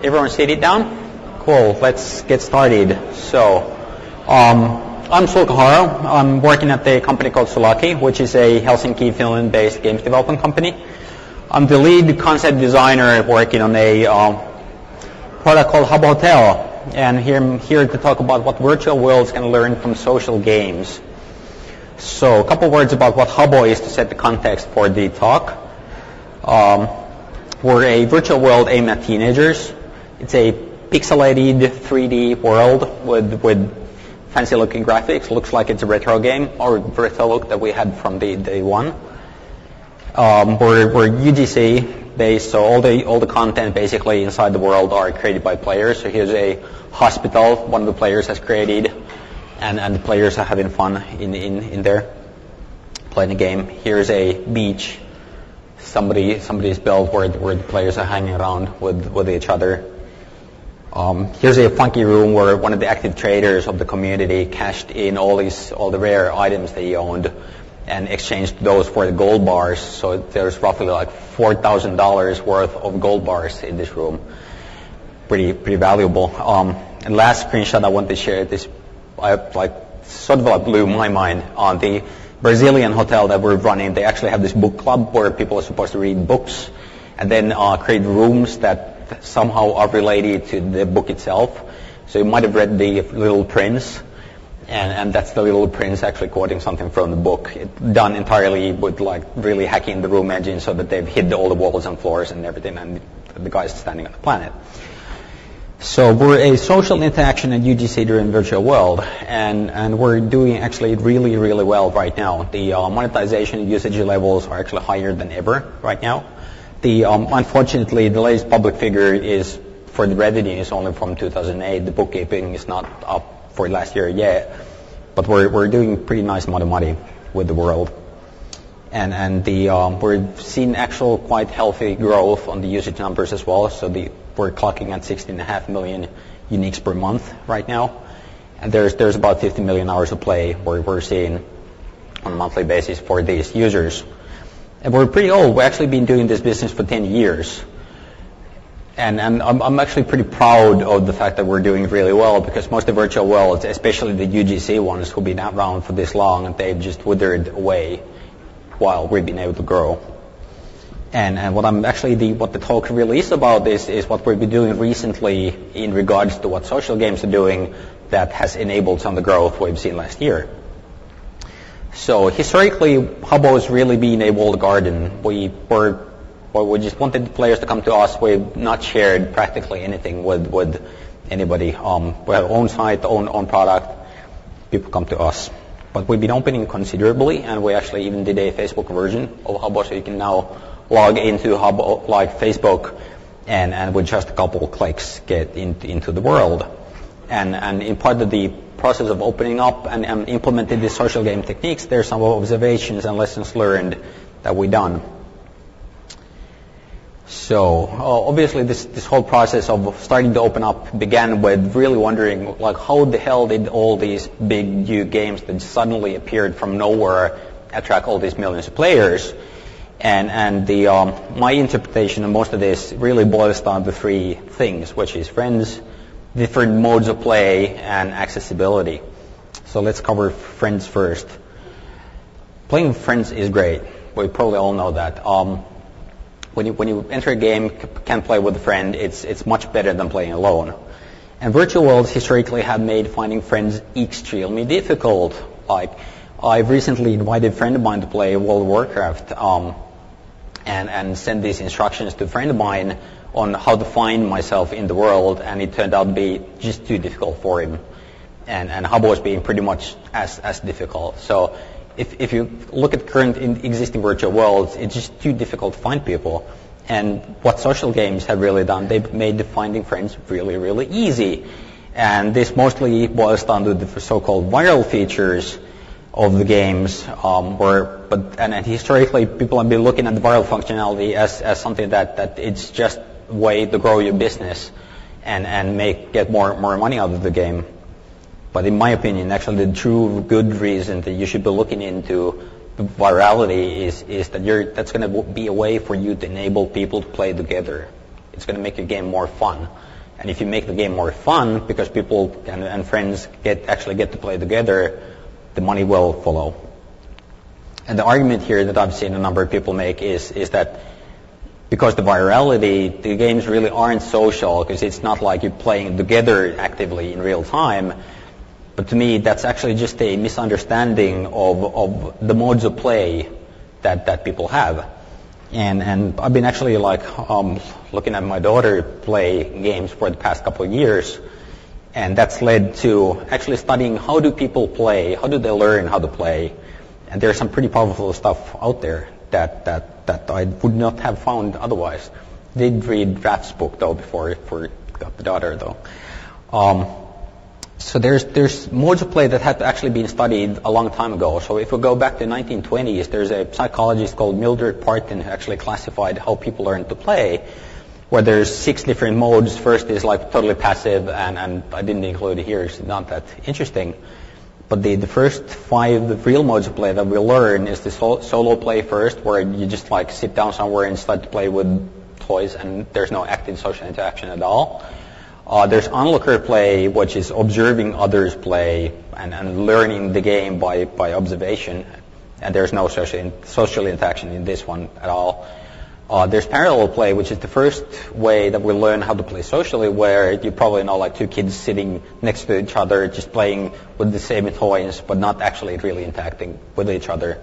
Everyone seated down? Cool, let's get started. So, I'm Sulka Haro. I'm working at a company called Sulaki, which is a Helsinki, Finland-based games development company. I'm the lead concept designer working on a product called Habbo Hotel. And I'm here to talk about what virtual worlds can learn from social games. So, a couple words about what Habbo is to set the context for the talk. We're a virtual world aimed at teenagers. It's a pixelated 3D world with fancy-looking graphics. Looks like it's a retro game, or retro look that we had from the day one. We're UGC based, so all the content basically inside the world are created by players. So here's a hospital one of the players has created, and the players are having fun in there playing the game. Here's a beach somebody's built where the players are hanging around with each other. Here's a funky room where one of the active traders of the community cashed in all the rare items that he owned and exchanged those for the gold bars. So there's roughly like $4,000 worth of gold bars in this room. Pretty valuable. And last screenshot I want to share, this sort of blew my mind. On the Brazilian hotel that we're running, they actually have this book club where people are supposed to read books and then create rooms that somehow are related to the book itself. So you might have read The Little Prince, and that's The Little Prince actually quoting something from the book. It's done entirely with really hacking the room engine so that they've hid all the walls and floors and everything, and the guy's standing on the planet. So we're a social interaction at UGC during virtual world, and we're doing actually really, really well right now. The monetization usage levels are actually higher than ever right now. Unfortunately, the latest public figure is for the revenue is only from 2008. The bookkeeping is not up for last year yet, but we're doing pretty nice amount of money with the world, and we're seeing actual quite healthy growth on the usage numbers as well. So we're clocking at 16.5 million uniques per month right now, and there's about 50 million hours of play we're seeing on a monthly basis for these users. And we're pretty old. We've actually been doing this business for 10 years. And I'm actually pretty proud of the fact that we're doing really well, because most of the virtual worlds, especially the UGC ones who've been around for this long, they've just withered away while we've been able to grow. And what the talk really is about is what we've been doing recently in regards to what social games are doing that has enabled some of the growth we've seen last year. So historically, Habbo has really been a walled garden. We just wanted the players to come to us. We've not shared practically anything with anybody. We have our own site, own product. People come to us. But we've been opening considerably, and we actually even did a Facebook version of Habbo, so you can now log into Habbo like Facebook, and with just a couple of clicks get into the world. And in part of the process of opening up and implementing the social game techniques, there's some observations and lessons learned that we've done. So obviously this whole process of starting to open up began with really wondering how the hell did all these big new games that suddenly appeared from nowhere attract all these millions of players. And my interpretation of most of this really boils down to three things, which is friends, different modes of play, and accessibility. So let's cover friends first. Playing with friends is great. We probably all know that. When you enter a game, can play with a friend, it's much better than playing alone. And virtual worlds historically have made finding friends extremely difficult. I've recently invited a friend of mine to play World of Warcraft, and sent these instructions to a friend of mine on how to find myself in the world, and it turned out to be just too difficult for him. And Habbo was being pretty much as difficult. So if you look at current existing virtual worlds, it's just too difficult to find people. And what social games have really done, they've made finding friends really, really easy. And this mostly boils down to the so-called viral features of the games, and historically people have been looking at the viral functionality as something that it's just a way to grow your business and get more money out of the game. But in my opinion, actually the true good reason that you should be looking into virality is that that's going to be a way for you to enable people to play together. It's going to make your game more fun. And if you make the game more fun, because people and friends actually get to play together, the money will follow. And the argument here that I've seen a number of people make is that because the virality, the games really aren't social, because it's not like you're playing together actively in real time. But to me, that's actually just a misunderstanding of the modes of play that people have. And I've been actually looking at my daughter play games for the past couple of years, and that's led to actually studying how do people play, how do they learn how to play. And there's some pretty powerful stuff out there that I would not have found otherwise. Did read Raph's book though before got the daughter though. So there's modes of play that had actually been studied a long time ago. So if we go back to the 1920s, there's a psychologist called Mildred Parton who actually classified how people learn to play, where there's 6 different modes. First is like totally passive, and I didn't include it here, it's not that interesting. But the first 5 real modes of play that we learn is the solo play first, where you just like sit down somewhere and start to play with toys, and there's no active social interaction at all. There's onlooker play, which is observing others play and learning the game by observation, and there's no social interaction in this one at all. There's parallel play, which is the first way that we learn how to play socially, where you probably know like 2 kids sitting next to each other, just playing with the same toys, but not actually really interacting with each other.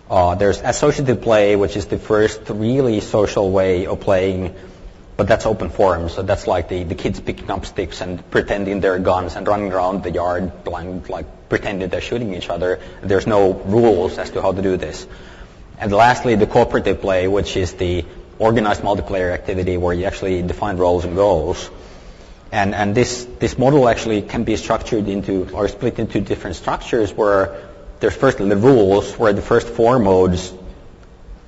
There's associative play, which is the first really social way of playing, but that's open forum. So that's like the kids picking up sticks and pretending they're guns and running around the yard, like pretending they're shooting each other. There's no rules as to how to do this. And lastly, the cooperative play, which is the organized multiplayer activity where you actually define roles and goals. And this model actually can be structured into or split into different structures, where there's first the rules, where the first 4 modes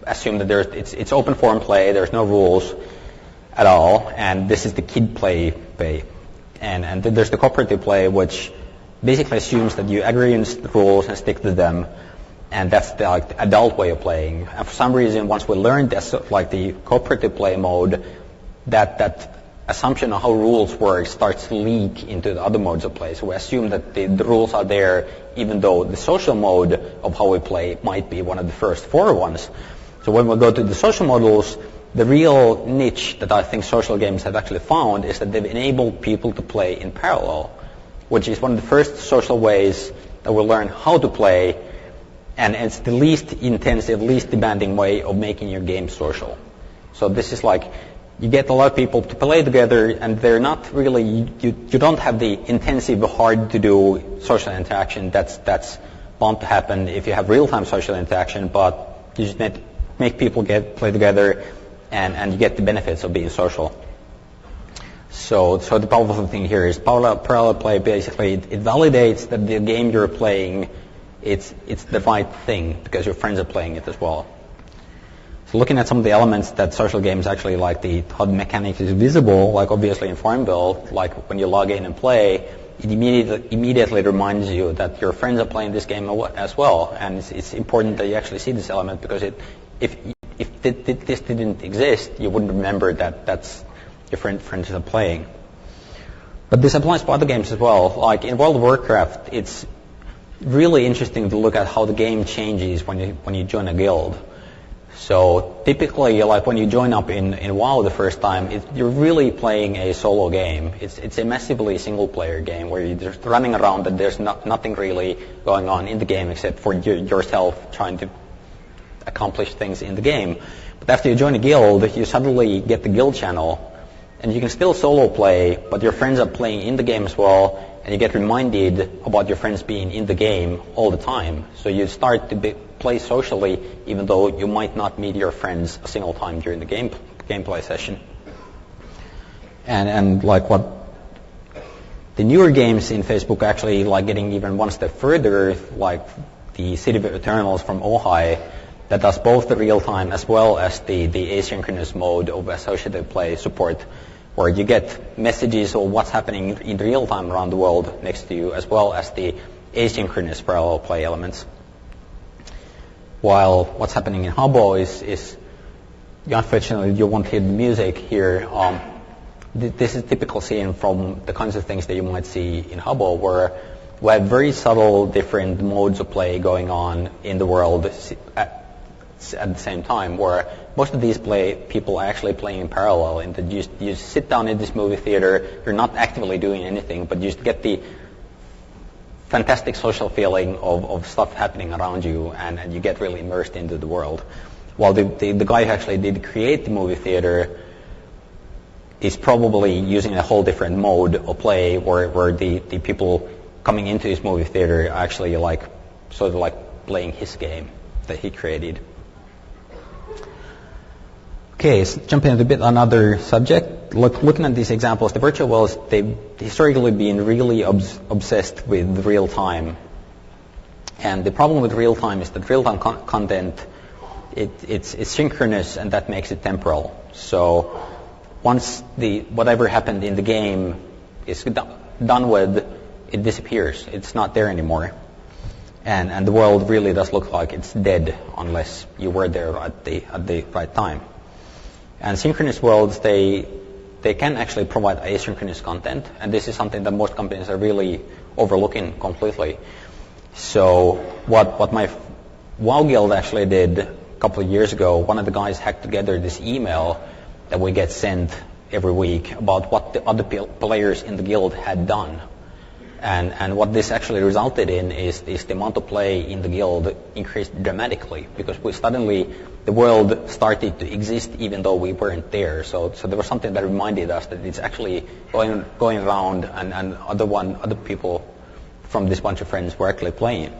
assume that it's open forum play, there's no rules at all, and this is the kid play. And then there's the cooperative play, which basically assumes that you agree on the rules and stick to them. And that's the adult way of playing. And for some reason, once we learned this, like the cooperative play mode, that assumption of how rules work starts to leak into the other modes of play. So we assume that the rules are there, even though the social mode of how we play might be one of the first 4 ones. So when we go to the social models, the real niche that I think social games have actually found is that they've enabled people to play in parallel, which is one of the first social ways that we learn how to play. And it's the least intensive, least demanding way of making your game social. So this is like, you get a lot of people to play together, and they're not really, you don't have the intensive, hard to do social interaction that's bound to happen if you have real-time social interaction, but you just make people play together, and you get the benefits of being social. So the powerful thing here is parallel play. Basically, it validates that the game you're playing, it's the right thing because your friends are playing it as well. So looking at some of the elements that social games actually like, how the mechanics is visible, like obviously in Farmville, like when you log in and play, it immediately reminds you that your friends are playing this game as well. And it's important that you actually see this element, because if this didn't exist, you wouldn't remember that that's your friends are playing. But this applies to other games as well. Like in World of Warcraft, it's really interesting to look at how the game changes when you join a guild. So typically, like when you join up in WoW the first time, you're really playing a solo game. It's a massively single-player game where you're just running around and there's nothing really going on in the game except for yourself trying to accomplish things in the game. But after you join a guild, you suddenly get the guild channel, and you can still solo play, but your friends are playing in the game as well, and you get reminded about your friends being in the game all the time. So you start to play socially, even though you might not meet your friends a single time during the gameplay session. And like what the newer games in Facebook actually like getting even one step further, like the City of Eternals from Ojai, that does both the real-time as well as the asynchronous mode of associative play support, where you get messages of what's happening in real time around the world next to you, as well as the asynchronous parallel play elements. While what's happening in Habbo is unfortunately you won't hear the music here, this is typical seen from the kinds of things that you might see in Habbo, where we have very subtle different modes of play going on in the world at the same time, where most of these people are actually playing in parallel. And you sit down in this movie theater, you're not actively doing anything, but you just get the fantastic social feeling of stuff happening around you, and you get really immersed into the world. While the guy who actually did create the movie theater is probably using a whole different mode of play, where the people coming into his movie theater are actually sort of playing his game that he created. Okay, so jumping into a bit another subject. Looking at these examples, the virtual worlds, they've historically been really obsessed with real time. And the problem with real time is that real time content, it's synchronous, and that makes it temporal. So once whatever happened in the game is done with, it disappears. It's not there anymore. And the world really does look like it's dead unless you were there at the right time. And synchronous worlds, they can actually provide asynchronous content, and this is something that most companies are really overlooking completely. So what my WoW Guild actually did a couple of years ago, one of the guys hacked together this email that we get sent every week about what the other players in the guild had done. And what this actually resulted in is the amount of play in the guild increased dramatically, because the world started to exist even though we weren't there. So there was something that reminded us that it's actually going around, and other people from this bunch of friends were actually playing.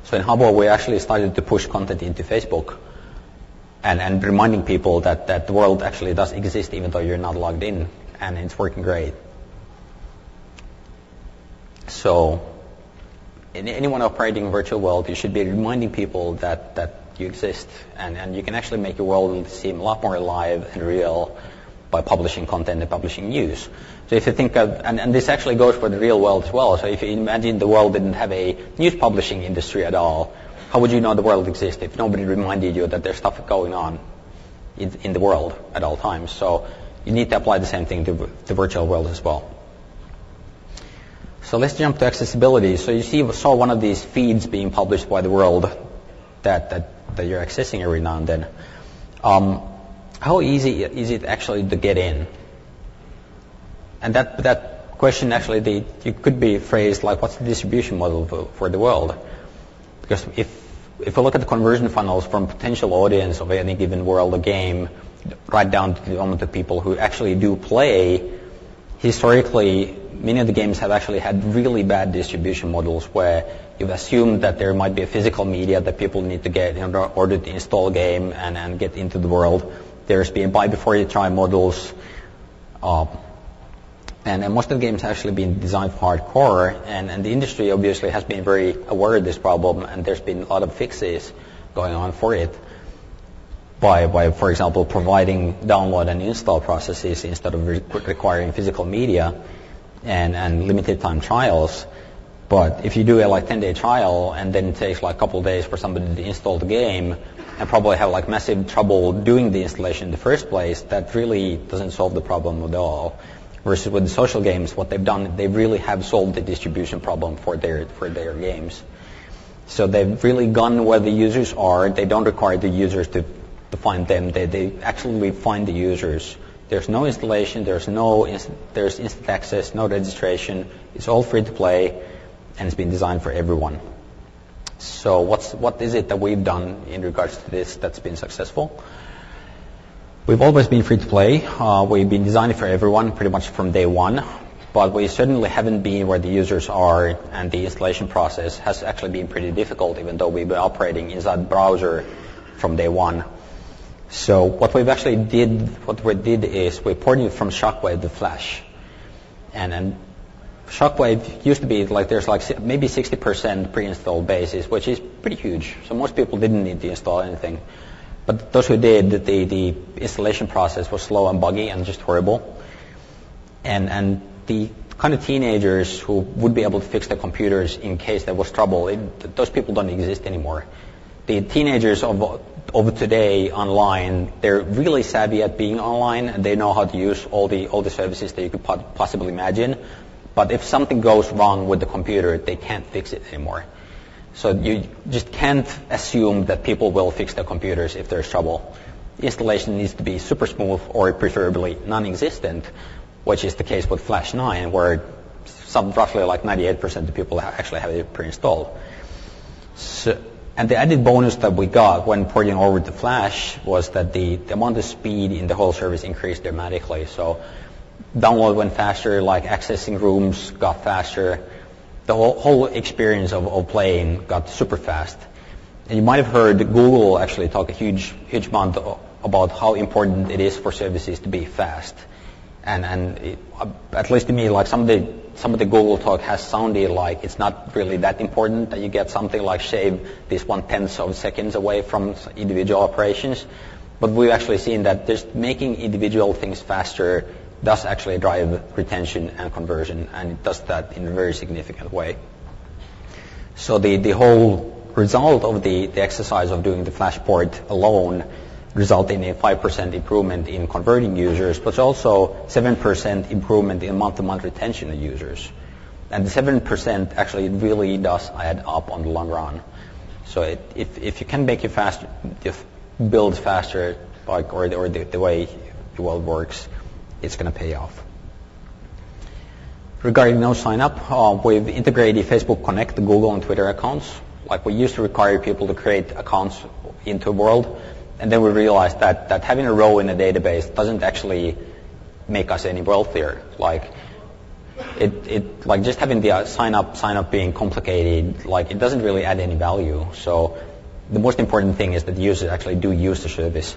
So in Habbo, we actually started to push content into Facebook and reminding people that the world actually does exist even though you're not logged in, and it's working great. So in anyone operating a virtual world, you should be reminding people that you exist, and you can actually make your world seem a lot more alive and real by publishing content and publishing news. So if you think of, and this actually goes for the real world as well, so if you imagine the world didn't have a news publishing industry at all, how would you know the world exists if nobody reminded you that there's stuff going on in the world at all times? So you need to apply the same thing to the virtual world as well. So let's jump to accessibility. So you saw one of these feeds being published by the world that you're accessing every now and then. How easy is it actually to get in? And that question actually, it could be phrased like, what's the distribution model for the world? Because if we look at the conversion funnels from potential audience of any given world or game, right down to the amount of people who actually do play, historically, many of the games have actually had really bad distribution models where you've assumed that there might be a physical media that people need to get in order to install a game and get into the world. There's been buy before you try models. And most of the games have actually been designed for hardcore, and the industry obviously has been very aware of this problem, and there's been a lot of fixes going on for it by for example, providing download and install processes instead of requiring physical media and limited time trials. But if you do a 10-day trial and then it takes a couple of days for somebody to install the game and probably have massive trouble doing the installation in the first place, that really doesn't solve the problem at all. Versus with the social games, what they've done, they really have solved the distribution problem for their games. So they've really gone where the users are. They don't require the users to find them. They actually find the users. There's no installation. There's instant access, no registration. It's all free to play, and it's been designed for everyone. So what is it that we've done in regards to this that's been successful? We've always been free to play. We've been designing for everyone pretty much from day one, but we certainly haven't been where the users are, and the installation process has actually been pretty difficult, even though we've been operating inside the browser from day one. So what we did is we ported it from Shockwave to Flash. And Shockwave used to be there's maybe 60% pre-installed basis, which is pretty huge. So most people didn't need to install anything. But those who did, the installation process was slow and buggy and just horrible. And the kind of teenagers who would be able to fix their computers in case there was trouble, those people don't exist anymore. The teenagers of of today online, they're really savvy at being online, and they know how to use all the services that you could possibly imagine. But if something goes wrong with the computer, they can't fix it anymore. So you just can't assume that people will fix their computers if there's trouble. The installation needs to be super smooth or preferably non-existent, which is the case with Flash 9, where roughly like 98% of people actually have it pre-installed. So, and the added bonus that we got when porting over to Flash was that the amount of speed in the whole service increased dramatically. So download went faster, like accessing rooms got faster. The whole experience of playing got super fast. And you might have heard Google actually talk a huge amount about how important it is for services to be fast. And at least to me, like some of the Google talk has sounded like it's not really that important that you get something like shave this 1/10 of seconds away from individual operations. But we've actually seen that just making individual things faster does actually drive retention and conversion, and it does that in a very significant way. So the whole result of the exercise of doing the Flash port alone resulted in a 5% improvement in converting users, but also 7% improvement in month-to-month retention of users. And the 7% actually really does add up on the long run. So if you can make it faster, build faster, like or the way the world works, it's going to pay off. Regarding no sign up, we've integrated Facebook Connect, the Google and Twitter accounts. Like we used to require people to create accounts into a world, and then we realized that having a row in a database doesn't actually make us any wealthier. Like it like just having the sign up being complicated, like it doesn't really add any value. So the most important thing is that the users actually do use the service.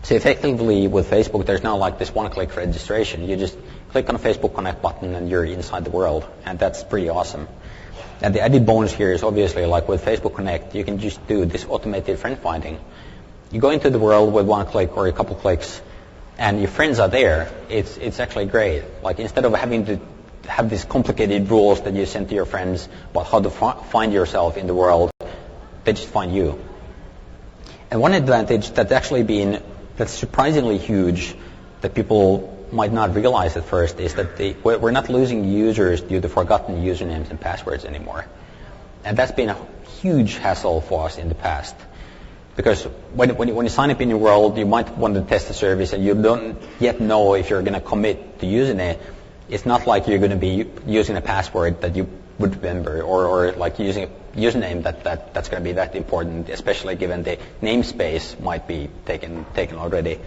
So effectively with Facebook, there's now like this one-click registration. You just click on the Facebook Connect button and you're inside the world, and that's pretty awesome. And the added bonus here is obviously like with Facebook Connect, you can just do this automated friend finding. You go into the world with one click or a couple clicks, and your friends are there. It's actually great. Like instead of having to have these complicated rules that you send to your friends about how to find yourself in the world, they just find you. And one advantage that's surprisingly huge that people might not realize at first is that we're not losing users due to forgotten usernames and passwords anymore. And that's been a huge hassle for us in the past. Because when you sign up in your world, you might want to test the service and you don't yet know if you're going to commit to using it. It's not like you're going to be using a password that you would remember or like using a username that's going to be that important, especially given the namespace might be taken already.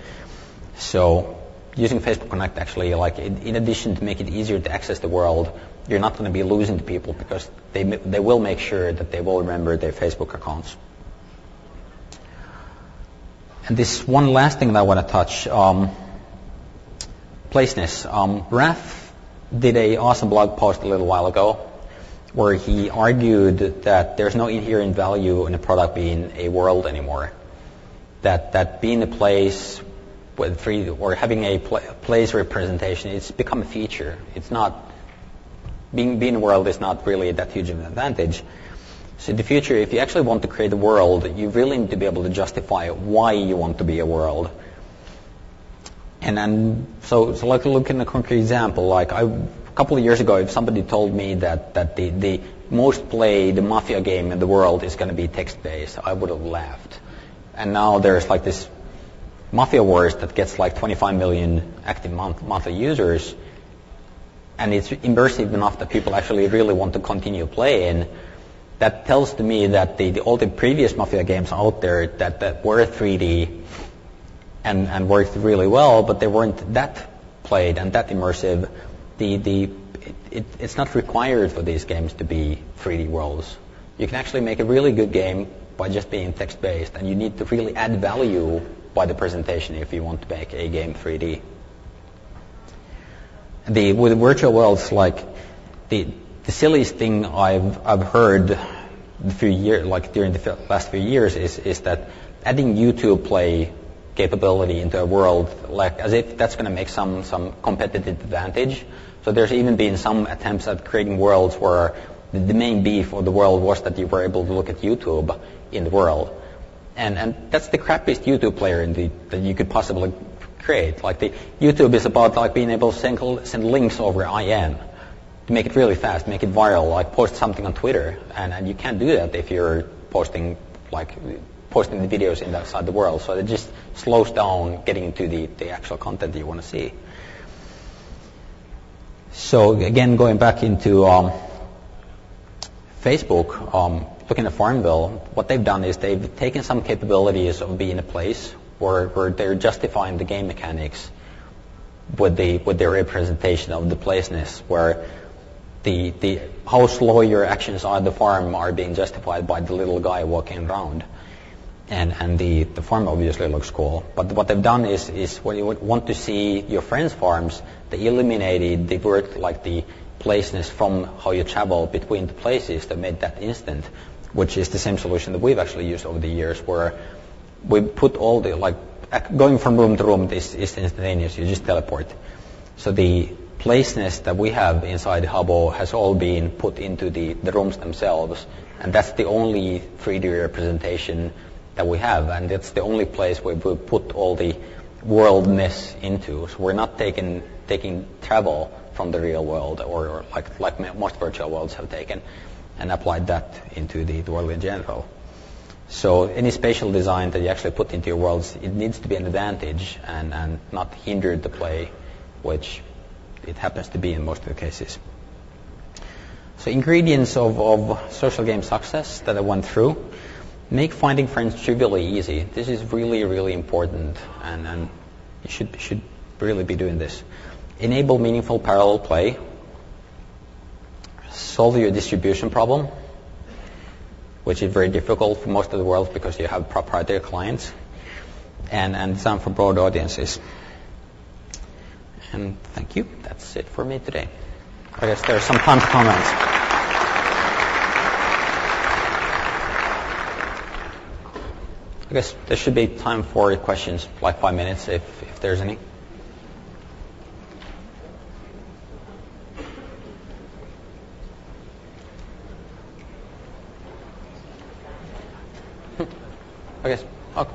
So using Facebook Connect actually, like in addition to make it easier to access the world, you're not going to be losing to people because they will make sure that they will remember their Facebook accounts. And this one last thing that I want to touch, Placeness. Raph did an awesome blog post a little while ago where he argued that there's no inherent value in a product being a world anymore. That being a place with free or having a place representation, it's become a feature. It's not being a world is not really that huge of an advantage. So in the future, if you actually want to create a world, you really need to be able to justify why you want to be a world. And so like look at a concrete example. Like a couple of years ago, if somebody told me that the most played Mafia game in the world is going to be text-based, I would have laughed. And now there's like this Mafia Wars that gets like 25 million active monthly users, and it's immersive enough that people actually really want to continue playing. That tells to me that all the previous Mafia games out there that were 3D and worked really well, but they weren't that played and that immersive. It's not required for these games to be 3D worlds. You can actually make a really good game by just being text-based, and you need to really add value by the presentation if you want to make a game 3D. With virtual worlds, like the silliest thing I've heard during the last few years is that adding YouTube play capability into a world, like as if that's going to make some competitive advantage. So there's even been some attempts at creating worlds where the main beef of the world was that you were able to look at YouTube in the world. And that's the crappiest YouTube player that you could possibly create. Like the YouTube is about like being able to send links over IM to make it really fast, make it viral, like post something on Twitter, and you can't do that if you're posting the videos inside the world. So it just slows down getting into the actual content that you want to see. So again, going back into Facebook, looking at Farmville, what they've done is they've taken some capabilities of being a place where they're justifying the game mechanics with their representation of the placeness, where the how slow your actions on the farm are being justified by the little guy walking around. And the farm obviously looks cool. But what they've done is when you want to see your friends' farms, they eliminated the word like the placeness from how you travel between the places that made that instant, which is the same solution that we've actually used over the years, where we put all the, like, going from room to room is instantaneous. You just teleport. So the placeness that we have inside Habbo has all been put into the rooms themselves, and that's the only 3D representation that we have, and it's the only place where we put all the worldness into. So we're not taking travel from the real world, or like most virtual worlds have taken, and applied that into the world in general. So any spatial design that you actually put into your worlds, it needs to be an advantage and not hinder the play, which it happens to be in most of the cases. So ingredients of social game success that I went through: make finding friends trivially easy. This is really, really important, and you should really be doing this. Enable meaningful parallel play. Solve your distribution problem, which is very difficult for most of the world because you have proprietary clients, and design for broad audiences. And thank you. That's it for me today. I guess there's some time for comments. I guess there should be time for questions, like 5 minutes, if there's any. I guess. Okay.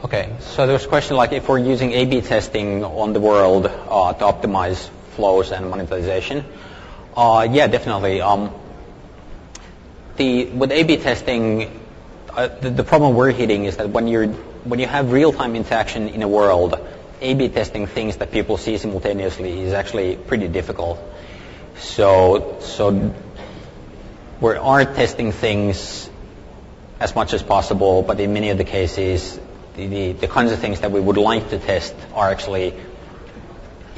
Okay, so there's a question like if we're using A/B testing on the world to optimize flows and monetization. Yeah, definitely. With A/B testing, the problem we're hitting is that when you have real-time interaction in a world, A/B testing things that people see simultaneously is actually pretty difficult. So we are testing things as much as possible, but in many of the cases, the kinds of things that we would like to test are actually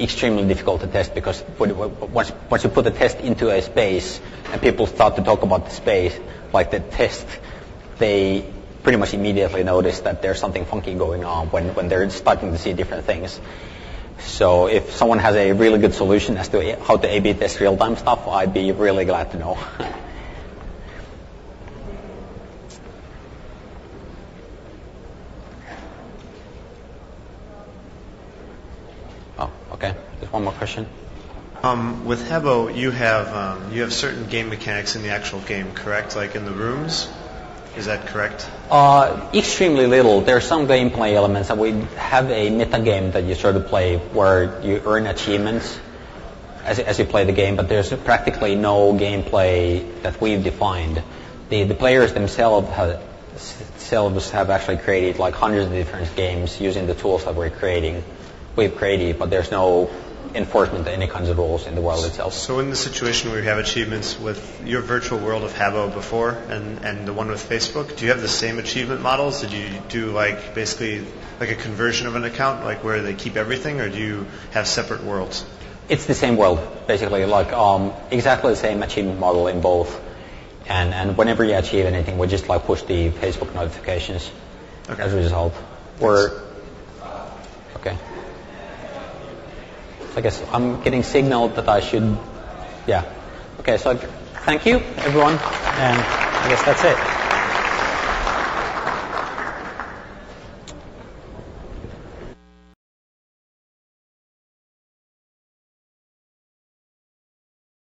extremely difficult to test, because once you put a test into a space and people start to talk about the space, like the test, they pretty much immediately notice that there's something funky going on when they're starting to see different things. So if someone has a really good solution as to how to A/B test real-time stuff, I'd be really glad to know. Oh, okay. There's one more question. With Habbo, you have certain game mechanics in the actual game, correct? Like in the rooms? Is that correct? Extremely little. There are some gameplay elements, and we have a meta game that you sort of play where you earn achievements as you play the game, but there's practically no gameplay that we've defined. The players themselves have actually created like hundreds of different games using the tools that we've created, but there's no enforcement of any kinds of rules in the world itself. So in the situation where you have achievements with your virtual world of Habbo before and the one with Facebook, do you have the same achievement models? Did you do like basically like a conversion of an account, like where they keep everything, or do you have separate worlds? It's the same world, basically, like exactly the same achievement model in both. And whenever you achieve anything, we just like push the Facebook notifications as a result. Okay. I guess I'm getting signaled that I should, yeah. Okay, so thank you, everyone, and I guess that's it.